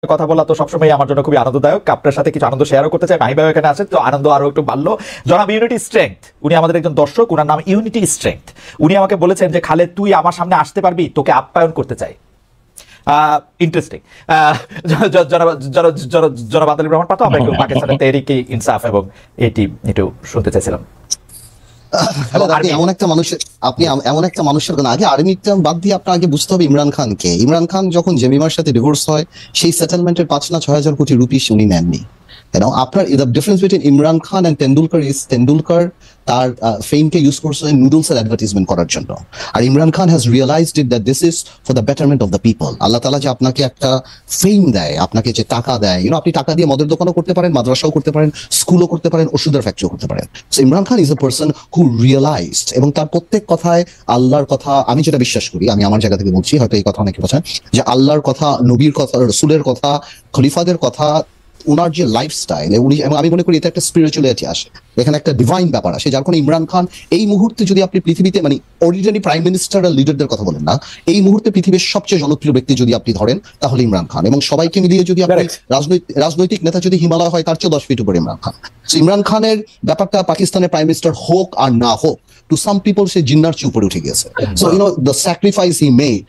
কথা বলা তো সবসময় আমার জন্য খুবই আনন্দদায়ক। আপনার সাথে কিছু আনন্দ শেয়ারও করতে চাই। মাহি ভাই এখানে আছে, তো আনন্দ আরো একটু বাড়লো। জনাব ইউনিটি স্ট্রেংথ, উনি আমাদের একজন দর্শক, উনার নাম ইউনিটি স্ট্রেংথ। উনি আমাকে বলেছেন যে খালেদ তুই আমার সামনে আসতে পারবি, তোকে আপ্যায়ন করতে চাই। ইন্টারেস্টিং। জনাব আদিল রহমান পাতো, আমরা একটু পাকিস্তানের তেহরিকে ইনসাফ এবং এটি একটু শুনতে চাইছিলাম। আপনি এমন একটা মানুষের আগে আর্মিটা বাদ দিয়ে আপনার আগে বুঝতে হবে ইমরান খানকে। ইমরান খান যখন জেমিমার সাথে ডিভোর্স হয়, সেই সেটেলমেন্টের 5 না 6,000 কোটি রুপি উনি নেননি। আপনার the difference between Imran Khan and Tendulkar is Tendulkar তার ফেমকে ইউজ করছে নুডলস এর অ্যাডভার্টাইজমেন্ট করার জন্য, আর Imran Khan has realised it that this is for the betterment of the people. Allah তাআলা যে আপনাকে একটা ফেম দেয়, আপনাকে যে টাকা দেয়, আপনি টাকা দিয়ে মদের দোকানও করতে পারেন, মাদ্রাসাও করতে পারেন, স্কুলও করতে পারেন, ওষুধের ফ্যাক্টরিও করতে পারেন। So Imran Khan is a person who realised, এবং তার প্রত্যেক কথায় আল্লাহর কথা, আমি যেটা বিশ্বাস করি, আমি আমার জায়গা থেকে বলছি, হয়তো এই কথা অনেকে বোঝেন, যে আল্লাহর কথা, নবীর কথা, রসুলের কথা, খলিফাদের কথা, ওনার যে লাইফস্টাইল, এবং আমি মনে করি এটা একটা স্পিরিচুয়ালিটি আসে, এখানে একটা ডিভাইন ব্যাপার আসে, যার কারণে ইমরান খান এই মুহূর্তে, যদি আপনি পৃথিবীতে অরিজিনালি প্রাইম মিনিস্টার আর লিডারদের কথা বলেন না, এই মুহূর্তে পৃথিবীর সবচেয়ে জনপ্রিয় ব্যক্তি যদি আপনি ধরেন, তাহলে ইমরান খান। এবং সবাইকে মিলিয়ে যদি আপনি রাজনৈতিক নেতা যদি হিমালয় হয়, তার চেয়ে 10 ফিট উপরে ইমরান খান। ইমরান খানের ব্যাপারটা পাকিস্তানের প্রাইম মিনিস্টার হোক আর না হোক, টু সাম পিপল সে জিন্নার চেয়ে উপরে উঠে গেছে। So the sacrifice he made,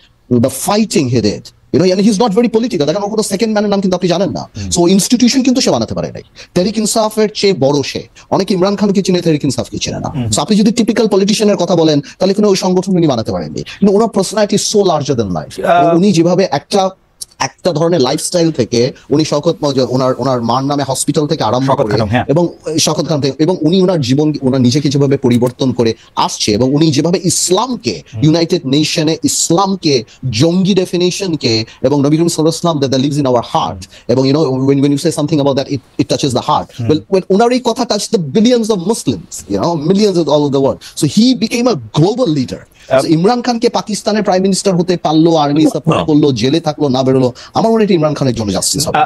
the fighting he did, and he's not very political. দেখেন ওর কোনো সেকেন্ড ম্যানের নাম কিন্তু আপনি জানেন না। সো ইনস্টিটিউশন কিন্তু সে বানাতে পারে নাই। তেহরিক ইনসাফের চেয়ে বড় সে। অনেকে ইমরান খানকে চিনে, তেহরিক ইনসাফকে চিনে না। সো আপনি যদি টিপিক্যাল পলিটিশিয়ানের কথা বলেন, তাহলে কিন্তু ওই সংগঠন উনি বানাতে পারেননি। কিন্তু ওনার personality so larger than life. উনি যেভাবে একটা ধরনের লাইফস্টাইল থেকে, উনি ওনার মার নামে হসপিটাল থেকে আরম্ভ করে, এবং শওকত খান থেকে, এবং উনি ওনার জীবন, ওনার নিজেকে যেভাবে পরিবর্তন করে আসছে, এবং উনি যেভাবে ইসলামকে, ইউনাইটেড নেশনে ইসলামকে, জঙ্গি ডেফিনেশনকে, এবং নবী করিম সাল্লাল্লাহু আলাইহি ওয়াসাল্লাম that lives in our heart, এবং when you say something about that, it touches the heart. Well, when ওনার এই কথা touched the billions of Muslims, millions all over the world, so he became a global leader. Imran খানকে পাকিস্তানের prime minister হতে পারলো, army support করলো, জেলে থাকলো, না বেরোলো, আমার মনে হয় ইমরান খানের জন্য জাস্টিস হবে।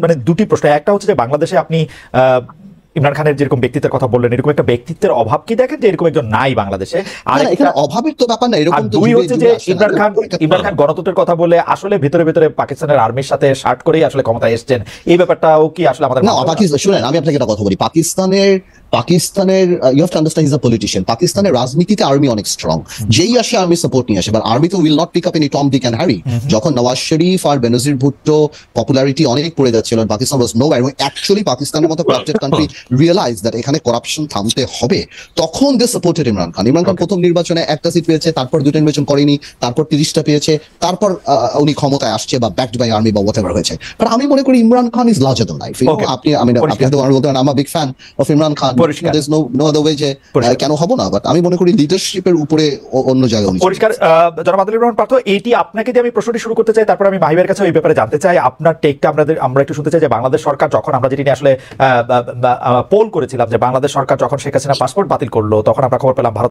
মানে দুটি প্রশ্ন, একটা হচ্ছে যে বাংলাদেশে আপনি ইমরান খানের যেরকম ব্যক্তিত্বের কথা বললেন, এরকম একটা ব্যক্তিত্বের অভাব কি দেখেন, যে এরকম একজন নাই বাংলাদেশে? আর এখানে অভাবের তো ব্যাপার না, এরকম দুই হচ্ছে যে ইমরান খান গণতন্ত্রের কথা বলে আসলে ভিতরে ভিতরে পাকিস্তানের আর্মির সাথে শার্ট করেই আসলে ক্ষমতায় এসেছেন, এই ব্যাপারটাও কি আসলে আমাদের না? পাকিস্তান, শুনেন আমি আপনাকে একটা কথা বলি, পাকিস্তানের you have to understand his a politician. পাকিস্তানের রাজনীতিতে আর্মি অনেক স্ট্রং, যেই আসে আর্মি সাপোর্ট নিয়ে আসে, বাট আর্মি তো will not pick up any Tom Dick and Harry. যখন নওয়াজ শরীফ আর বেনজির ভুট্টো পপুলারিটি অনেক পড়ে যাচ্ছিল, পাকিস্তান ওয়াজ নোওয়্যার, এবং অ্যাকচুয়ালি পাকিস্তানের মতো করাপ্টেড কান্ট্রি রিয়েলাইজ দ্যাট এখানে করাপশন থামতে হবে, তখন দে সাপোর্টেড ইমরান খান। ইমরান খান প্রথম নির্বাচনে 1টা সিট পেয়েছে, তারপর 2টা নির্বাচন করেনি, তারপর 30টা পেয়েছে, তারপর উনি ক্ষমতায় আসছে, বা ব্যাকড বাই আর্মি বা হোয়াটএভার হয়েছে। বাট আমি মনে করি Imran Khan is larger than life. আপনি হয়তো বলতে পারেন, I am a big fan of Imran Khan, there is no other way, যে কেন হবো না, বাট আমি মনে করি লিডারশিপের উপরে অন্য জায়গায় উনি পরিষ্কার। জনাব আদিল রহমান পার্থ, এইটি আপনাকে দিয়ে আমি প্রশ্নটি শুরু করতে চাই, তারপর আমি মাহিবের কাছে এই ব্যাপারে জানতে চাই আপনার টেকটা। আমরা একটু শুনতে চাই যে বাংলাদেশ সরকার যখন, আমরা যেটি নিয়ে আসলে পোল করেছিলাম, যে বাংলাদেশ সরকার যখন শেখ হাসিনা পাসপোর্ট বাতিল করলো, তখন আমরা খবর পেলাম ভারত